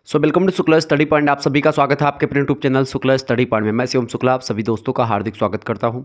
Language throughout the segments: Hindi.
Welcome to Shukla study point. आप सभी का स्वागत है आपके अपने YouTube channel Shukla study point में। मैं शिवम शुक्ला आप सभी दोस्तों का हार्दिक स्वागत करता हूं।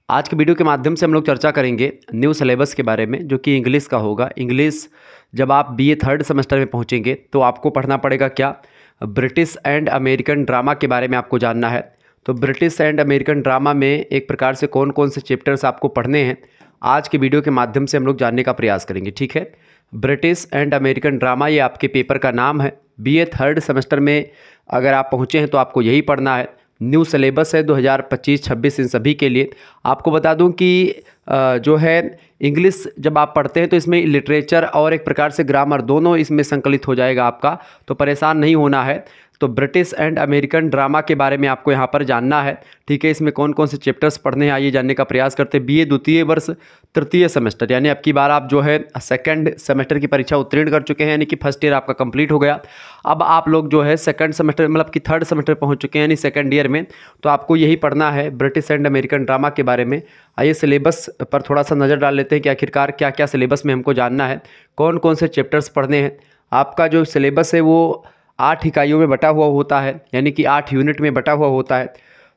आज के वीडियो के माध्यम से हम लोग चर्चा करेंगे न्यू सिलेबस के बारे में, जो कि इंग्लिश का होगा। इंग्लिश जब आप बीए थर्ड सेमेस्टर में पहुंचेंगे तो आपको पढ़ना पड़ेगा क्या, ब्रिटिश एंड अमेरिकन ड्रामा के बारे में आपको जानना है। तो ब्रिटिश एंड अमेरिकन ड्रामा में एक प्रकार से कौन कौन से चैप्टर्स आपको पढ़ने हैं, आज के वीडियो के माध्यम से हम लोग जानने का प्रयास करेंगे। ठीक है, ब्रिटिश एंड अमेरिकन ड्रामा ये आपके पेपर का नाम है। बीए थर्ड सेमेस्टर में अगर आप पहुँचे हैं तो आपको यही पढ़ना है। न्यू सिलेबस है 2025-26 इन सभी के लिए। आपको बता दूं कि जो है इंग्लिश जब आप पढ़ते हैं तो इसमें लिटरेचर और एक प्रकार से ग्रामर दोनों इसमें संकलित हो जाएगा आपका, तो परेशान नहीं होना है। तो ब्रिटिश एंड अमेरिकन ड्रामा के बारे में आपको यहाँ पर जानना है। ठीक है, इसमें कौन कौन से चैप्टर्स पढ़ने हैं आइए जानने का प्रयास करते हैं। बीए द्वितीय वर्ष तृतीय सेमेस्टर, यानी अब की बार आप जो है सेकंड सेमेस्टर की परीक्षा उत्तीर्ण कर चुके हैं, यानी कि फर्स्ट ईयर आपका कंप्लीट हो गया। अब आप लोग जो है सेकंड सेमेस्टर मतलब कि थर्ड सेमेस्टर पहुंच चुके हैं, यानी सेकंड ईयर में। तो आपको यही पढ़ना है ब्रिटिश एंड अमेरिकन ड्रामा के बारे में। आइए सिलेबस पर थोड़ा सा नज़र डाल लेते हैं कि आखिरकार क्या क्या सिलेबस में हमको जानना है, कौन कौन से चैप्टर्स पढ़ने हैं। आपका जो सिलेबस है वो 8 इकाइयों में बटा हुआ होता है, यानी कि 8 यूनिट में बटा हुआ होता है।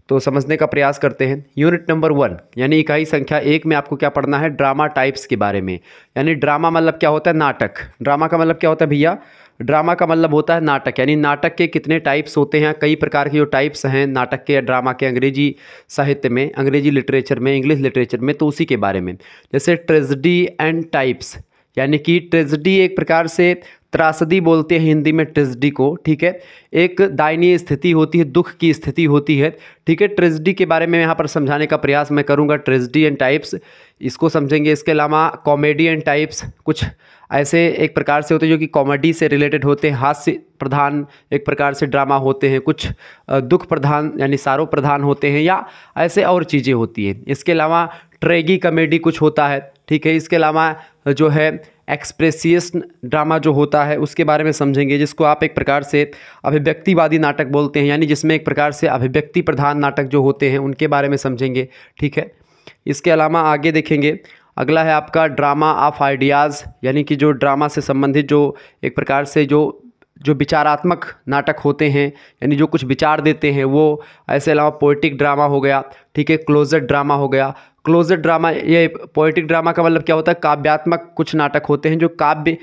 तो समझने का प्रयास करते हैं। यूनिट नंबर 1 यानी इकाई संख्या 1 में आपको क्या पढ़ना है, ड्रामा टाइप्स के बारे में। यानी ड्रामा मतलब क्या होता है, नाटक। ड्रामा का मतलब क्या होता है भैया, ड्रामा का मतलब होता है नाटक। यानी नाटक के कितने टाइप्स होते हैं, कई प्रकार के जो टाइप्स हैं नाटक के या ड्रामा के, अंग्रेजी साहित्य में, अंग्रेजी लिटरेचर में, इंग्लिश लिटरेचर में, तो उसी के बारे में। जैसे ट्रेजेडी एंड टाइप्स, यानी कि ट्रेजेडी एक प्रकार से त्रासदी बोलते हैं हिंदी में ट्रेजेडी को। ठीक है, एक दयनीय स्थिति होती है, दुख की स्थिति होती है। ठीक है, ट्रेजेडी के बारे में यहाँ पर समझाने का प्रयास मैं करूँगा। ट्रेजेडी एंड टाइप्स इसको समझेंगे। इसके अलावा कॉमेडी एंड टाइप्स, कुछ ऐसे एक प्रकार से होते हैं जो कि कॉमेडी से रिलेटेड होते हैं, हास्य प्रधान एक प्रकार से ड्रामा होते हैं, कुछ दुख प्रधान यानी सारो प्रधान होते हैं, या ऐसे और चीज़ें होती हैं। इसके अलावा ट्रेगी कॉमेडी कुछ होता है। ठीक है, इसके अलावा जो है एक्सप्रेसियस ड्रामा जो होता है उसके बारे में समझेंगे, जिसको आप एक प्रकार से अभिव्यक्तिवादी नाटक बोलते हैं, यानी जिसमें एक प्रकार से अभिव्यक्ति प्रधान नाटक जो होते हैं उनके बारे में समझेंगे। ठीक है, इसके अलावा आगे देखेंगे, अगला है आपका ड्रामा ऑफ आइडियाज़, यानी कि जो ड्रामा से संबंधित जो एक प्रकार से जो विचारात्मक नाटक होते हैं, यानी जो कुछ विचार देते हैं वो। ऐसे अलावा पोएटिक ड्रामा हो गया। ठीक है, क्लोजेट ड्रामा हो गया। क्लोजेट ड्रामा, ये पोएटिक ड्रामा का मतलब क्या होता है, काव्यात्मक कुछ नाटक होते हैं जो काव्य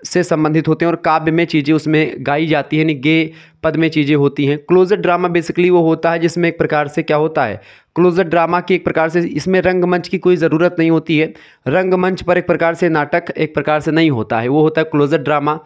से संबंधित होते हैं और काव्य में चीज़ें उसमें गाई जाती हैं, यानी गे पद में चीज़ें होती हैं। क्लोजेट ड्रामा बेसिकली वो होता है जिसमें एक प्रकार से क्या होता है, क्लोजेट ड्रामा की एक प्रकार से इसमें रंगमंच की कोई ज़रूरत नहीं होती है। रंगमंच पर एक प्रकार से नाटक एक प्रकार से नहीं होता है, वो होता है closet drama.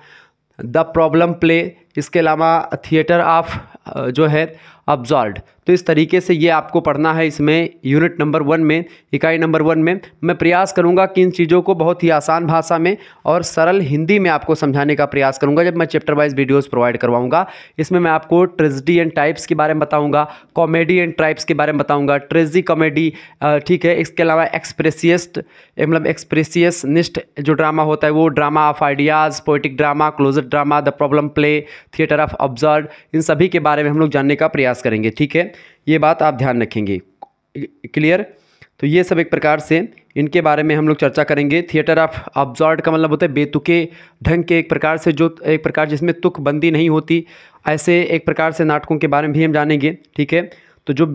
The problem play, इसके अलावा थिएटर ऑफ जो है अब्जॉर्ड। तो इस तरीके से ये आपको पढ़ना है इसमें यूनिट नंबर 1 में, इकाई नंबर 1 में। मैं प्रयास करूंगा कि इन चीज़ों को बहुत ही आसान भाषा में और सरल हिंदी में आपको समझाने का प्रयास करूंगा जब मैं चैप्टर वाइज वीडियोस प्रोवाइड करवाऊंगा। इसमें मैं आपको ट्रेजेडी एंड टाइप्स के बारे में बताऊंगा, कॉमेडी एंड टाइप्स के बारे में बताऊंगा, ट्रेजेडी कॉमेडी। ठीक है, इसके अलावा एक्सप्रेसियस्ट मतलब एक्सप्रेसियनिस्ट जो ड्रामा होता है वो, drama of ideas, poetic drama, closet drama, the problem play, theatre of absurd, इन सभी के बारे में हम लोग जानने का प्रयास करेंगे। ठीक है, ये बात आप ध्यान रखेंगे। क्लियर? तो ये सब एक प्रकार से इनके बारे में हम लोग चर्चा करेंगे। थिएटर ऑफ अब्जॉर्ड का मतलब होता है बेतुके ढंग के, एक प्रकार से जो एक प्रकार जिसमें तुकबंदी नहीं होती, ऐसे एक प्रकार से नाटकों के बारे में भी हम जानेंगे। ठीक है, तो जो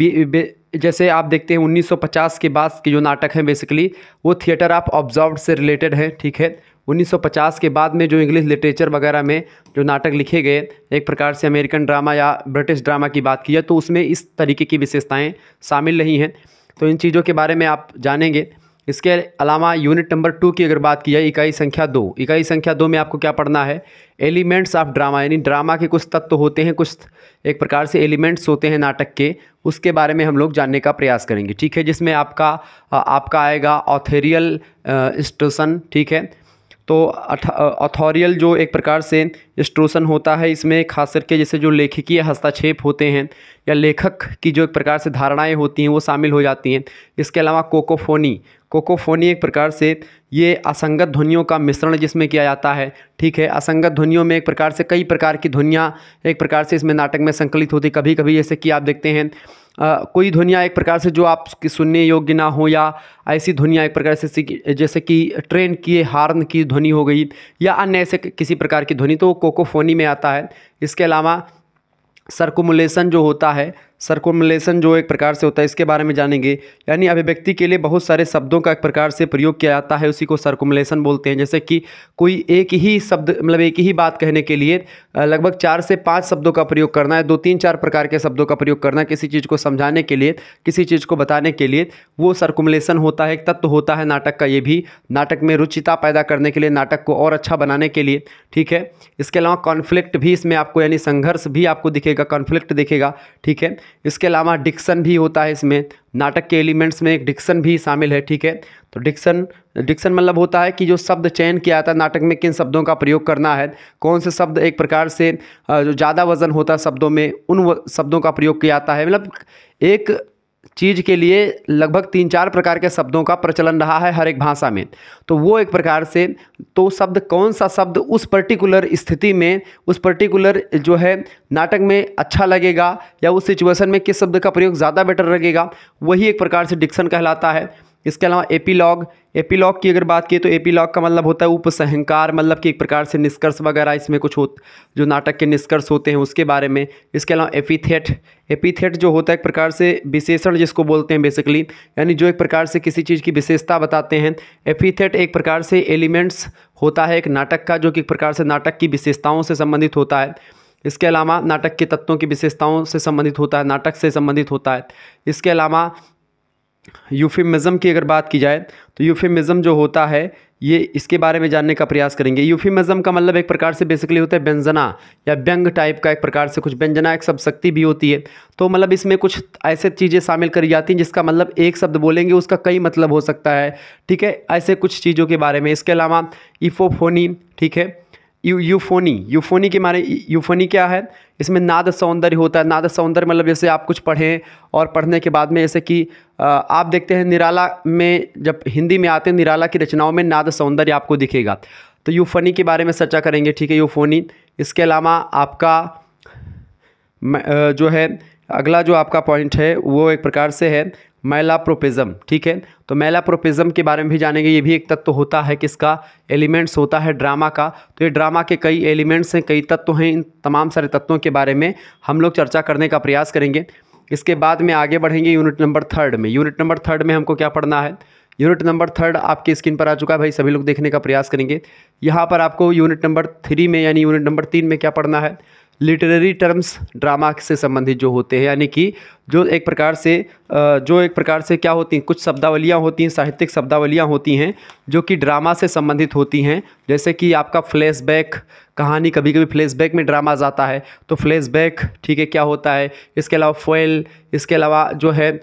जैसे आप देखते हैं 1950 के बाद के जो नाटक हैं बेसिकली वो थिएटर ऑफ अब्जॉर्व से रिलेटेड है। ठीक है, 1950 के बाद में जो इंग्लिश लिटरेचर वगैरह में जो नाटक लिखे गए, एक प्रकार से अमेरिकन ड्रामा या ब्रिटिश ड्रामा की बात की जाए तो उसमें इस तरीके की विशेषताएं शामिल नहीं हैं। तो इन चीज़ों के बारे में आप जानेंगे। इसके अलावा यूनिट नंबर 2 की अगर बात की जाए, इकाई संख्या 2, इकाई संख्या 2 में आपको क्या पढ़ना है, एलिमेंट्स ऑफ ड्रामा, यानी ड्रामा के कुछ तत्व होते हैं, कुछ एक प्रकार से एलिमेंट्स होते हैं नाटक के, उसके बारे में हम लोग जानने का प्रयास करेंगे। ठीक है, जिसमें आपका आएगा ऑथोरियल इंस्ट्रूशन। ठीक है, तो ऑथोरियल जो एक प्रकार से इंस्ट्रूशन होता है, इसमें खास करके जैसे जो लेखकीय हस्तक्षेप होते हैं या लेखक की जो एक प्रकार से धारणाएं होती हैं वो शामिल हो जाती हैं। इसके अलावा कोकोफोनी, कोकोफोनी एक प्रकार से ये असंगत ध्वनियों का मिश्रण जिसमें किया जाता है। ठीक है, असंगत ध्वनियों में एक प्रकार से कई प्रकार की ध्वनियाँ एक प्रकार से इसमें नाटक में संकलित होती, कभी कभी जैसे कि आप देखते हैं कोई ध्वनियाँ एक प्रकार से जो आपकी सुनने योग्य ना हो, या ऐसी ध्वनियाँ एक प्रकार से जैसे कि ट्रेन की हार्न की ध्वनि हो गई, या अन्य ऐसे किसी प्रकार की ध्वनि, तो वो कोकोफोनी में आता है। इसके अलावा सर्कुमुलेशन जो होता है, सर्कुमुलेशन जो एक प्रकार से होता है, इसके बारे में जानेंगे। यानी अभिव्यक्ति के लिए बहुत सारे शब्दों का एक प्रकार से प्रयोग किया जाता है, उसी को सर्कुमुलेशन बोलते हैं। जैसे कि कोई एक ही शब्द, मतलब एक ही बात कहने के लिए लगभग 4 से 5 शब्दों का प्रयोग करना है, 2-3-4 प्रकार के शब्दों का प्रयोग करना है किसी चीज़ को समझाने के लिए, किसी चीज़ को बताने के लिए, वो सर्कुमुलेशन होता है। एक तत्व होता है नाटक का, ये भी नाटक में रुचिता पैदा करने के लिए, नाटक को और अच्छा बनाने के लिए, ठीक है। इसके अलावा कॉन्फ्लिक्ट भी इसमें आपको, यानी संघर्ष भी आपको दिखेगा, कॉन्फ्लिक्ट दिखेगा, ठीक है। इसके अलावा डिक्शन भी होता है इसमें, नाटक के एलिमेंट्स में एक डिक्शन भी शामिल है, ठीक है। तो डिक्शन मतलब होता है कि जो शब्द चयन किया जाता है नाटक में, किन शब्दों का प्रयोग करना है, कौन से शब्द एक प्रकार से जो ज़्यादा वजन होता है शब्दों में, उन शब्दों का प्रयोग किया जाता है। मतलब एक चीज़ के लिए लगभग 3-4 प्रकार के शब्दों का प्रचलन रहा है हर एक भाषा में। तो वो एक प्रकार से, तो शब्द, कौन सा शब्द उस पर्टिकुलर स्थिति में, उस पर्टिकुलर जो है नाटक में अच्छा लगेगा, या उस सिचुएशन में किस शब्द का प्रयोग ज़्यादा बेटर लगेगा, वही एक प्रकार से डिक्शन कहलाता है। इसके अलावा एपीलॉग की अगर बात की तो एपीलॉग का मतलब होता है उपसंहार, मतलब कि एक प्रकार से निष्कर्ष वगैरह इसमें कुछ जो नाटक के निष्कर्ष होते हैं उसके बारे में। इसके अलावा एपीथेट जो होता है एक प्रकार से विशेषण जिसको बोलते हैं बेसिकली, यानी जो एक प्रकार से किसी चीज़ की विशेषता बताते हैं। एपीथेट एक प्रकार से एलिमेंट्स होता है एक नाटक का, जो कि एक प्रकार से नाटक की विशेषताओं से संबंधित होता है। इसके अलावा नाटक के तत्वों की विशेषताओं से संबंधित होता है, नाटक से संबंधित होता है। इसके अलावा यूफिमिज्म की अगर बात की जाए तो यूफिमिज्म जो होता है, ये इसके बारे में जानने का प्रयास करेंगे। यूफिमिज्म का मतलब एक प्रकार से बेसिकली होता है व्यंजना या व्यंग टाइप का, एक प्रकार से कुछ व्यंजना एक शब्द शक्ति भी होती है। तो मतलब इसमें कुछ ऐसे चीज़ें शामिल करी जाती हैं जिसका मतलब एक शब्द बोलेंगे उसका कई मतलब हो सकता है, ठीक है, ऐसे कुछ चीज़ों के बारे में। इसके अलावा इफोफोनी, ठीक है, यूफोनी के मारे, यूफोनी क्या है, इसमें नाद सौंदर्य होता है। नाद सौंदर्य मतलब जैसे आप कुछ पढ़ें और पढ़ने के बाद में, जैसे कि आप देखते हैं निराला में, जब हिंदी में आते हैं निराला की रचनाओं में नाद सौंदर्य आपको दिखेगा। तो यूफोनी के बारे में चर्चा करेंगे, ठीक है, यूफोनी। इसके अलावा आपका जो है अगला जो आपका पॉइंट है वो एक प्रकार से है मैलाप्रोपिज्म, ठीक है। तो मैलाप्रोपिज्म के बारे में भी जानेंगे। ये भी एक तत्व होता है किसका, एलिमेंट्स होता है ड्रामा का। तो ये ड्रामा के कई एलिमेंट्स हैं, कई तत्व हैं, इन तमाम सारे तत्वों के बारे में हम लोग चर्चा करने का प्रयास करेंगे। इसके बाद में आगे बढ़ेंगे यूनिट नंबर 3 में। यूनिट नंबर 3 में हमको क्या पढ़ना है, यूनिट नंबर 3 आपकी स्क्रीन पर आ चुका है भाई, सभी लोग देखने का प्रयास करेंगे। यहाँ पर आपको यूनिट नंबर 3 में, यानी यूनिट नंबर 3 में क्या पढ़ना है, लिटरेरी टर्म्स ड्रामा से संबंधित जो होते हैं, यानी कि जो एक प्रकार से क्या होती हैं, कुछ शब्दावलियाँ होती हैं, साहित्यिक शब्दावलियाँ होती हैं जो कि ड्रामा से संबंधित होती हैं। जैसे कि आपका फ्लैशबैक कहानी, कभी कभी फ्लैशबैक में ड्रामा जाता है, तो फ्लैशबैक, ठीक है, क्या होता है। इसके अलावा फोइल, इसके अलावा जो है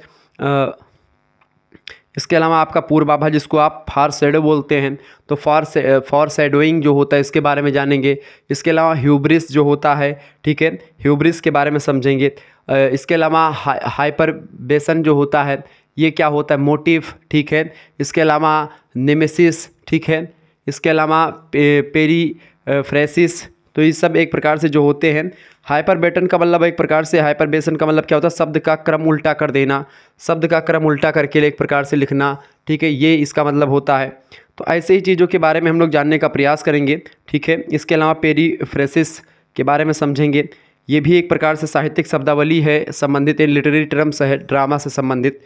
इसके अलावा आपका पूर्वाभास जिसको आप फार शैडो बोलते हैं, तो फॉर शैडोइंग जो होता है इसके बारे में जानेंगे। इसके अलावा ह्यूब्रिस जो होता है, ठीक है, ह्यूब्रिस के बारे में समझेंगे। इसके अलावा हाइपरबेसन जो होता है, ये क्या होता है, मोटिव, ठीक है। इसके अलावा नेमेसिस, ठीक है। इसके अलावा पेरीफ्रेसिस, तो ये सब एक प्रकार से जो होते हैं। हाइपरबेटन का मतलब एक प्रकार से, हाइपरबेसन का मतलब क्या होता है, शब्द का क्रम उल्टा कर देना, शब्द का क्रम उल्टा करके एक प्रकार से लिखना, ठीक है, ये इसका मतलब होता है। तो ऐसे ही चीज़ों के बारे में हम लोग जानने का प्रयास करेंगे, ठीक है। इसके अलावा पेरीफ्रेसिस के बारे में समझेंगे। ये भी एक प्रकार से साहित्यिक शब्दावली है, संबंधित लिटरेरी टर्म्स है ड्रामा से संबंधित।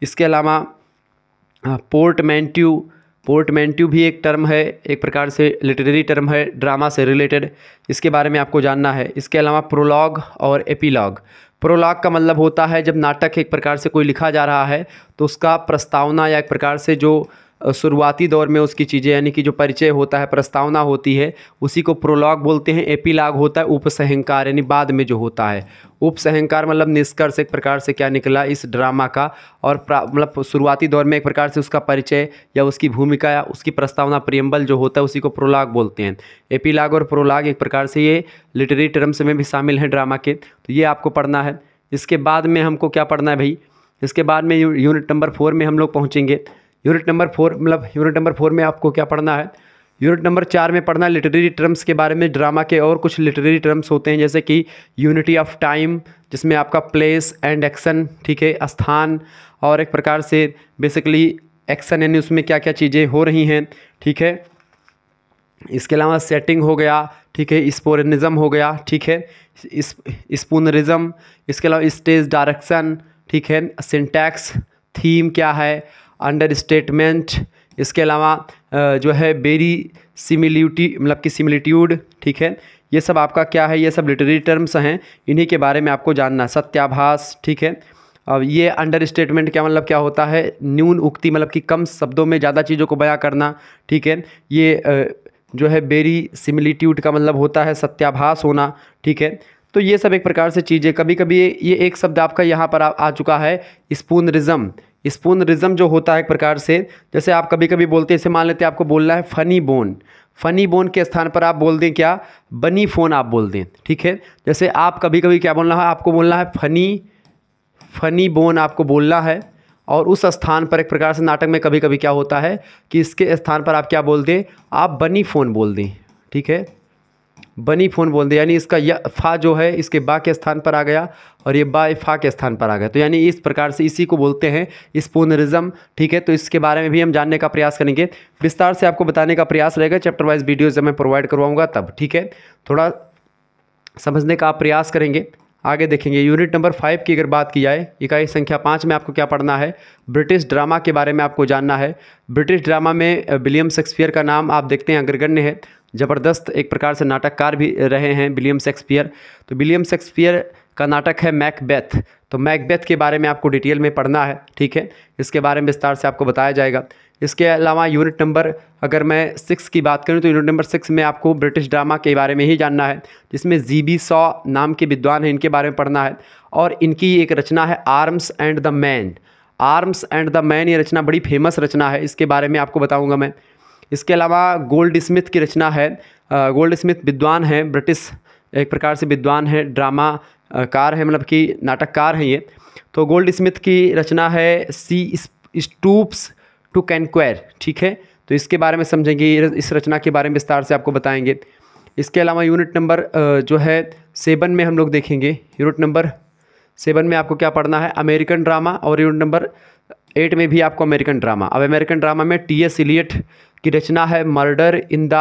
इसके अलावा पोर्टमैंट्यू भी एक टर्म है, एक प्रकार से लिटरेरी टर्म है ड्रामा से रिलेटेड, इसके बारे में आपको जानना है। इसके अलावा प्रोलॉग और एपीलॉग। प्रोलॉग का मतलब होता है जब नाटक एक प्रकार से कोई लिखा जा रहा है तो उसका प्रस्तावना, या एक प्रकार से जो शुरुआती दौर में उसकी चीज़ें, यानी कि जो परिचय होता है, प्रस्तावना होती है, उसी को प्रोलॉग बोलते हैं। एपीलॉग होता है उपसंहार, यानी बाद में जो होता है। उपसंहार मतलब निष्कर्ष, एक प्रकार से क्या निकला इस ड्रामा का, और मतलब शुरुआती दौर में एक प्रकार से उसका परिचय या उसकी भूमिका या उसकी प्रस्तावना, प्रियम्बल जो होता है, उसी को प्रोलॉग बोलते हैं। एपीलॉग और प्रोलॉग एक प्रकार से ये लिटरेरी टर्म्स में भी शामिल हैं ड्रामा के, तो ये आपको पढ़ना है। इसके बाद में हमको क्या पढ़ना है भाई, इसके बाद में यूनिट नंबर 4 में हम लोग पहुँचेंगे। यूनिट नंबर 4 में आपको क्या पढ़ना है, यूनिट नंबर 4 में पढ़ना लिटरेरी टर्म्स के बारे में। ड्रामा के और कुछ लिटरेरी टर्म्स होते हैं जैसे कि यूनिटी ऑफ टाइम, जिसमें आपका प्लेस एंड एक्शन, ठीक है, स्थान और एक प्रकार से बेसिकली एक्शन यानी उसमें क्या क्या चीज़ें हो रही हैं, ठीक है। इसके अलावा सेटिंग हो गया, ठीक है, स्पोरेनिज्म हो गया, ठीक है, स्पूनरिज्म, इसके अलावा स्टेज डायरेक्शन, ठीक है, सिंटैक्स, थीम क्या है, अंडर स्टेटमेंट, इसके अलावा जो है वेरी सिमिलिटी मतलब कि सिमिलिट्यूड, ठीक है, ये सब आपका क्या है, ये सब लिटरेरी टर्म्स हैं, इन्हीं के बारे में आपको जानना है। सत्याभास, ठीक है। अब ये अंडर स्टेटमेंट क्या मतलब क्या होता है, न्यून उक्ति मतलब कि कम शब्दों में ज़्यादा चीज़ों को बयां करना, ठीक है। ये जो है वेरी सिमिलिट्यूड का मतलब होता है सत्याभास होना, ठीक है। तो ये सब एक प्रकार से चीज़ें, कभी कभी ये एक शब्द आपका यहाँ पर आ चुका है स्पूनरिज्म। स्पूनरिज्म जो होता है एक प्रकार से, जैसे आप कभी कभी बोलते हैं, जैसे मान लेते हैं आपको बोलना है फनी बोन, फनी बोन के स्थान पर आप बोल दें क्या, बनी फोन आप बोल दें, ठीक है। जैसे आप कभी कभी क्या बोलना है, आपको बोलना है फनी बोन आपको बोलना है, और उस स्थान पर एक प्रकार से नाटक में कभी कभी क्या होता है कि इसके स्थान पर आप क्या बोल दें, आप बनी फ़ोन बोल दें, ठीक है, बनी फ़ोन बोल दें, यानी इसका य फा जो है इसके बा के स्थान पर आ गया और ये बा फा के स्थान पर आ गया, तो यानी इस प्रकार से इसी को बोलते हैं स्पूनरिज्म, ठीक है। तो इसके बारे में भी हम जानने का प्रयास करेंगे, विस्तार से आपको बताने का प्रयास रहेगा, चैप्टर वाइज वीडियोज़ जब मैं प्रोवाइड करवाऊँगा तब, ठीक है। थोड़ा समझने का आप प्रयास करेंगे। आगे देखेंगे यूनिट नंबर 5 की अगर बात की जाए, इकाई संख्या 5 में आपको क्या पढ़ना है, ब्रिटिश ड्रामा के बारे में आपको जानना है। ब्रिटिश ड्रामा में विलियम शेक्सपियर का नाम आप देखते हैं अग्रगण्य है, ज़बरदस्त एक प्रकार से नाटककार भी रहे हैं विलियम शेक्सपियर। तो विलियम शेक्सपियर का नाटक है मैकबेथ, तो मैकबेथ के बारे में आपको डिटेल में पढ़ना है, ठीक है, इसके बारे में विस्तार से आपको बताया जाएगा। इसके अलावा यूनिट नंबर अगर मैं 6 की बात करूं तो यूनिट नंबर 6 में आपको ब्रिटिश ड्रामा के बारे में ही जानना है, जिसमें GB शॉ नाम के विद्वान हैं, इनके बारे में पढ़ना है। और इनकी एक रचना है arms and the man, arms and the man, ये रचना बड़ी फेमस रचना है, इसके बारे में आपको बताऊँगा मैं। इसके अलावा गोल्ड स्मिथ की रचना है, गोल्ड स्मिथ विद्वान हैं, ब्रिटिश एक प्रकार से विद्वान है, ड्रामा कार है, मतलब कि नाटककार हैं ये। तो गोल्ड स्मिथ की रचना है सी स्टूप्स टू कैनक्वेर, ठीक है, तो इसके बारे में समझेंगे, इस रचना के बारे में विस्तार से आपको बताएंगे। इसके अलावा यूनिट नंबर जो है 7 में हम लोग देखेंगे, यूनिट नंबर 7 में आपको क्या पढ़ना है, अमेरिकन ड्रामा, और यूनिट नंबर 8 में भी आपको अमेरिकन ड्रामा। अब अमेरिकन ड्रामा में TS इलियट की रचना है मर्डर इन द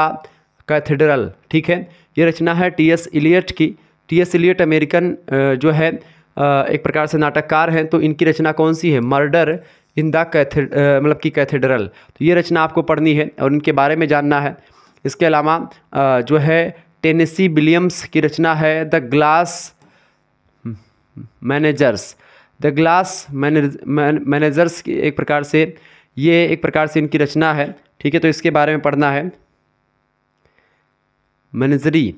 कैथेड्रल, ठीक है, ये रचना है TS इलियट की। TS इलियट अमेरिकन जो है एक प्रकार से नाटककार हैं, तो इनकी रचना कौन सी है, मर्डर इन द मतलब कि कैथेड्रल, तो ये रचना आपको पढ़नी है और इनके बारे में जानना है। इसके अलावा जो है टेनेसी विलियम्स की रचना है the glass managers, the glass managers की एक प्रकार से, ये एक प्रकार से इनकी रचना है, ठीक है, तो इसके बारे में पढ़ना है। मैनेजरी,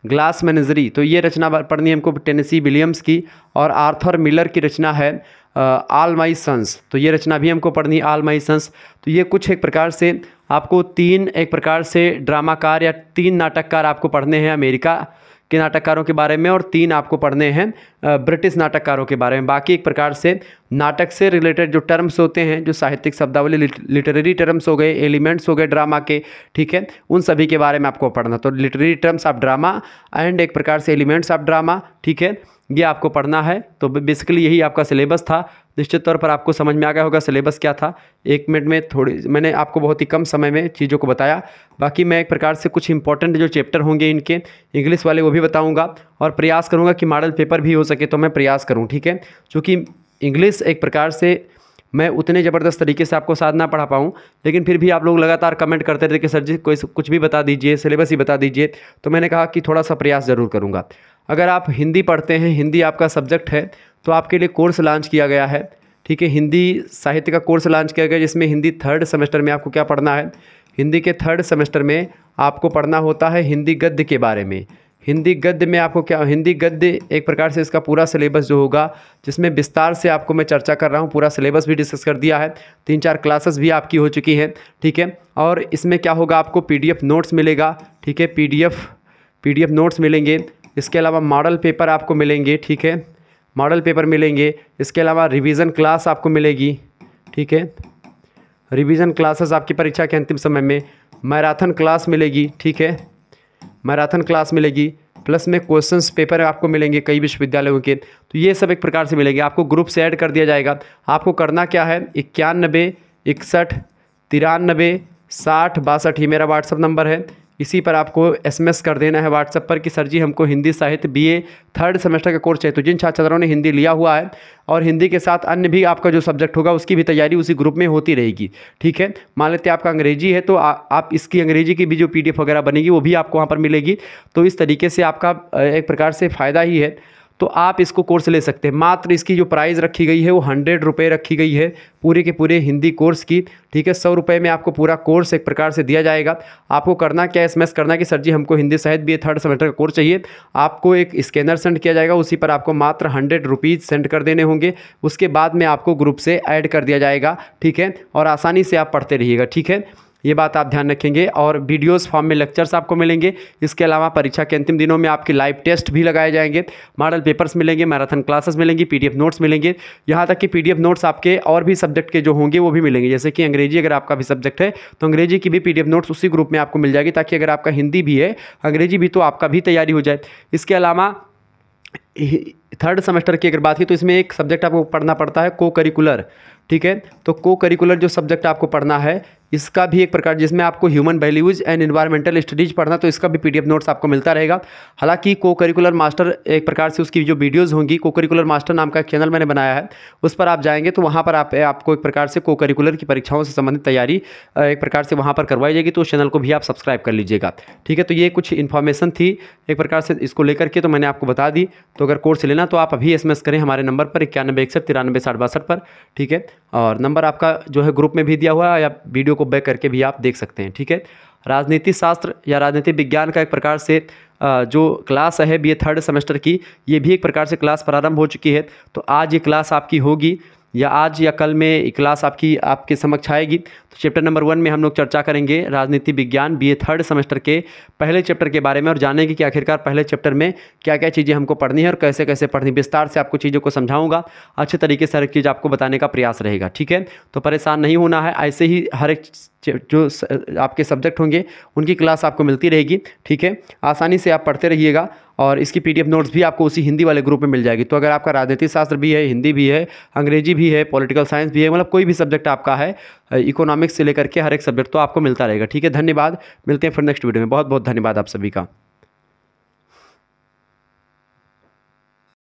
ग्लास मैनेजरी, तो ये रचना पढ़नी है हमको टेनेसी विलियम्स की। और आर्थर मिलर की रचना है ऑल माई सन्स, तो ये रचना भी हमको पढ़नी है, ऑल माई सन्स। तो ये कुछ एक प्रकार से आपको 3 एक प्रकार से ड्रामाकार या 3 नाटककार आपको पढ़ने हैं अमेरिका के नाटककारों के बारे में, और 3 आपको पढ़ने हैं ब्रिटिश नाटककारों के बारे में। बाकी एक प्रकार से नाटक से रिलेटेड जो टर्म्स होते हैं, जो साहित्यिक शब्दावली लिटरेरी टर्म्स हो गए, एलिमेंट्स हो गए ड्रामा के, ठीक है, उन सभी के बारे में आपको पढ़ना। तो literary terms of drama and एक प्रकार से एलिमेंट्स ऑफ ड्रामा, ठीक है, ये आपको पढ़ना है। तो बेसिकली यही आपका सिलेबस था। निश्चित तौर पर आपको समझ में आ गया होगा सिलेबस क्या था। 1 मिनट में थोड़ी मैंने आपको बहुत ही कम समय में चीज़ों को बताया। बाकी मैं एक प्रकार से कुछ इंपॉर्टेंट जो चैप्टर होंगे इनके इंग्लिश वाले वो भी बताऊंगा, और प्रयास करूंगा कि मॉडल पेपर भी हो सके तो मैं प्रयास करूं, ठीक है, क्योंकि इंग्लिश एक प्रकार से मैं उतने ज़बरदस्त तरीके से आपको साथ ना पढ़ा पाऊँ, लेकिन फिर भी आप लोग लगातार कमेंट करते रहते कि सर जी कोई कुछ भी बता दीजिए, सिलेबस ही बता दीजिए, तो मैंने कहा कि थोड़ा सा प्रयास ज़रूर करूँगा। अगर आप हिंदी पढ़ते हैं, हिंदी आपका सब्जेक्ट है, तो आपके लिए कोर्स लॉन्च किया गया है, ठीक है, हिंदी साहित्य का कोर्स लॉन्च किया गया, जिसमें हिंदी 3rd सेमेस्टर में आपको क्या पढ़ना है, हिंदी के 3rd सेमेस्टर में आपको पढ़ना होता है हिंदी गद्य के बारे में। हिंदी गद्य में आपको क्या, हिंदी गद्य एक प्रकार से इसका पूरा सिलेबस जो होगा, जिसमें विस्तार से आपको मैं चर्चा कर रहा हूँ, पूरा सिलेबस भी डिस्कस कर दिया है, 3-4 क्लासेस भी आपकी हो चुकी हैं, ठीक है। और इसमें क्या होगा, आपको PDF नोट्स मिलेगा, ठीक है, PDF नोट्स मिलेंगे। इसके अलावा मॉडल पेपर आपको मिलेंगे, ठीक है, मॉडल पेपर मिलेंगे। इसके अलावा रिवीजन क्लास आपको मिलेगी, ठीक है, रिवीजन क्लासेस आपकी परीक्षा के अंतिम समय में। मैराथन क्लास मिलेगी, ठीक है, मैराथन क्लास मिलेगी, प्लस में क्वेश्चंस पेपर आपको मिलेंगे कई विश्वविद्यालयों के। तो ये सब एक प्रकार से मिलेंगे, आपको ग्रुप से ऐड कर दिया जाएगा। आपको करना क्या है, 91 61 93 60 62 ये मेरा व्हाट्सअप नंबर है। इसी पर आपको SMS कर देना है व्हाट्सएप पर कि सर जी हमको हिंदी साहित्य BA 3rd सेमेस्टर का कोर्स चाहिए। तो जिन छात्र छात्राओं ने हिंदी लिया हुआ है और हिंदी के साथ अन्य भी आपका जो सब्जेक्ट होगा उसकी भी तैयारी उसी ग्रुप में होती रहेगी, ठीक है। मान लेते हैं आपका अंग्रेजी है, तो आप इसकी अंग्रेजी की भी जो PDF वगैरह बनेगी वो भी आपको वहाँ पर मिलेगी। तो इस तरीके से आपका एक प्रकार से फ़ायदा ही है। तो आप इसको कोर्स ले सकते हैं। मात्र इसकी जो प्राइस रखी गई है वो 100 रुपये रखी गई है पूरे के पूरे हिंदी कोर्स की, ठीक है। 100 रुपये में आपको पूरा कोर्स एक प्रकार से दिया जाएगा। आपको करना क्या है, SMS करना कि सर जी हमको हिंदी साहित्य BA 3rd सेमेस्टर का कोर्स चाहिए। आपको एक स्कैनर सेंड किया जाएगा, उसी पर आपको मात्र 100 रुपीज़ सेंड कर देने होंगे। उसके बाद में आपको ग्रुप से ऐड कर दिया जाएगा, ठीक है। और आसानी से आप पढ़ते रहिएगा, ठीक है। ये बात आप ध्यान रखेंगे। और वीडियोस फॉर्म में लेक्चर्स आपको मिलेंगे। इसके अलावा परीक्षा के अंतिम दिनों में आपके लाइव टेस्ट भी लगाए जाएंगे, मॉडल पेपर्स मिलेंगे, मैराथन क्लासेस मिलेंगी, PDF नोट्स मिलेंगे। यहाँ तक कि PDF नोट्स आपके और भी सब्जेक्ट के जो होंगे वो भी मिलेंगे। जैसे कि अंग्रेजी अगर आपका भी सब्जेक्ट है तो अंग्रेजी की भी PDF नोट्स उसी ग्रुप में आपको मिल जाएगी, ताकि अगर आपका हिंदी भी है अंग्रेजी भी तो आपका भी तैयारी हो जाए। इसके अलावा 3rd सेमेस्टर की अगर बात की तो इसमें एक सब्जेक्ट आपको पढ़ना पड़ता है को करिकुलर, ठीक है। तो को करिकुलर जो सब्जेक्ट आपको पढ़ना है इसका भी एक प्रकार, जिसमें आपको human values and environmental studies पढ़ना, तो इसका भी PDF नोट्स आपको मिलता रहेगा। हालांकि को करिकुलर मास्टर एक प्रकार से उसकी जो वीडियोस होंगी, को करिकुलर मास्टर नाम का एक चैनल मैंने बनाया है, उस पर आप जाएंगे तो वहाँ पर आपको एक प्रकार से को करिकुलर की परीक्षाओं से संबंधित तैयारी एक प्रकार से वहाँ पर करवाई जाएगी। तो उस चैनल को भी आप सब्सक्राइब कर लीजिएगा, ठीक है। तो ये कुछ इन्फॉर्मेशन थी एक प्रकार से इसको लेकर के, तो मैंने आपको बता दी। तो अगर कोर्स लेना तो आप अभी SMS करें हमारे नंबर पर 91 61 93 60 62 पर, ठीक है। और नंबर आपका जो है ग्रुप में भी दिया हुआ है, या वीडियो को बैक करके भी आप देख सकते हैं, ठीक है। राजनीति शास्त्र या राजनीति विज्ञान का एक प्रकार से जो क्लास है BA 3rd सेमेस्टर की, ये भी एक प्रकार से क्लास प्रारंभ हो चुकी है। तो आज ये क्लास आपकी होगी, या आज या कल में ये क्लास आपके समक्ष आएगी। तो चैप्टर नंबर 1 में हम लोग चर्चा करेंगे राजनीति विज्ञान BA 3rd सेमेस्टर के पहले चैप्टर के बारे में, और जानेंगे कि आखिरकार पहले चैप्टर में क्या क्या चीज़ें हमको पढ़नी है और कैसे कैसे पढ़नी। विस्तार से आपको चीज़ों को समझाऊंगा, अच्छे तरीके से हर एक चीज़ आपको बताने का प्रयास रहेगा, ठीक है। तो परेशान नहीं होना है, ऐसे ही हर एक जो आपके सब्जेक्ट होंगे उनकी क्लास आपको मिलती रहेगी, ठीक है। आसानी से आप पढ़ते रहिएगा। और इसकी PDF नोट्स भी आपको उसी हिंदी वाले ग्रुप में मिल जाएगी। तो अगर आपका राजनीति शास्त्र भी है, हिंदी भी है, अंग्रेजी भी है, पॉलिटिकल साइंस भी है, मतलब कोई भी सब्जेक्ट आपका है, इकोनॉमिक्स से लेकर के हर एक सब्जेक्ट तो आपको मिलता रहेगा, ठीक है। धन्यवाद, मिलते हैं फिर नेक्स्ट वीडियो में। बहुत बहुत धन्यवाद आप सभी का।